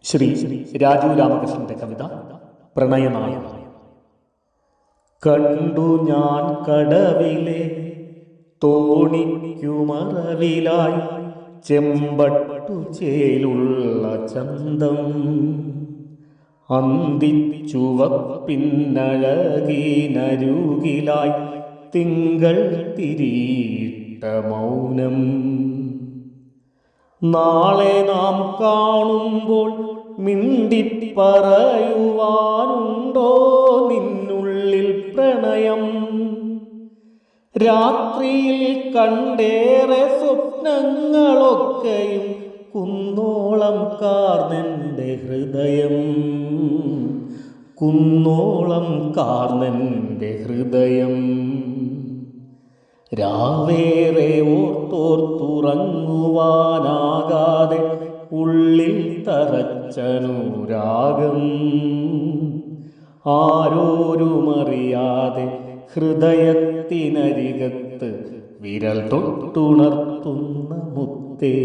ശ്രീ രാജു രാമകൃഷ്ണന്റെ കവിത പ്രണയനായക. കണ്ടു ഞാൻ കടവിലെ തോണിക്കുമറവിലായി ചെമ്പട്ടു ചേലുള്ള ചന്തം, അന്തിച്ചുവപ്പിന്നഴകീനരുകിലായി തിങ്കൾ തിരിയിട്ട മൗനം. നാളെ നാം കാണുമ്പോൾ മിണ്ടിപ്പറയുവാനുണ്ടോ നിന്നുള്ളിൽ പ്രണയം? രാത്രിയിൽ കണ്ടേറെ സ്വപ്നങ്ങളൊക്കെയും കുന്നോളം കാർന്നെൻ്റെ ഹൃദയം, കുന്നോളം കാർന്നെൻ്റെ ഹൃദയം. രാവേറെ ഓർത്തോർത്തുറങ്ങുവാനാകാതെ ഉള്ളിൽ തറച്ചനുരാഗം, ആരോരുമറിയാതെ ഹൃദയത്തിനരികത്ത് വിരൽ തൊട്ടുണർത്തുന്ന മുത്തേ.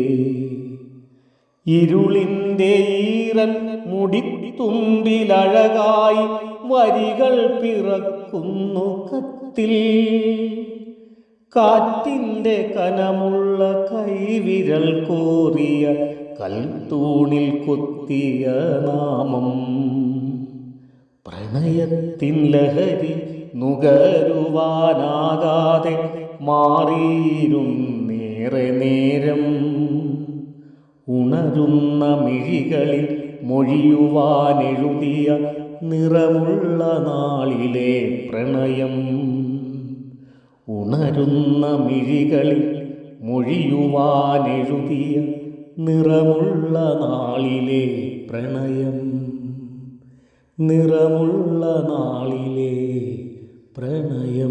ഇരുളിൻ്റെ ഈറൻ മുടിത്തുമ്പിലഴകായി വരികൾ പിറക്കുന്നു കത്തിൽ, കാറ്റിൻ്റെ കനമുള്ള കൈവിരൽ കോറിയ കൽത്തൂണിൽ കൊത്തിയ നാമം. പ്രണയത്തിൻ ലഹരി നുകരുവാനാകാതെ മാറിയിരുന്നേറെ നേരം, ഉണരുന്ന മിഴികളിൽ മൊഴിയുവാനെഴുതിയ നിറമുള്ള നാളിലെ പ്രണയം. ഉണരുന്ന മിഴികളിൽ മൊഴിയുവാനെഴുതിയ നിറമുള്ള നാളിലെ പ്രണയം, നിറമുള്ള നാളിലെ പ്രണയം.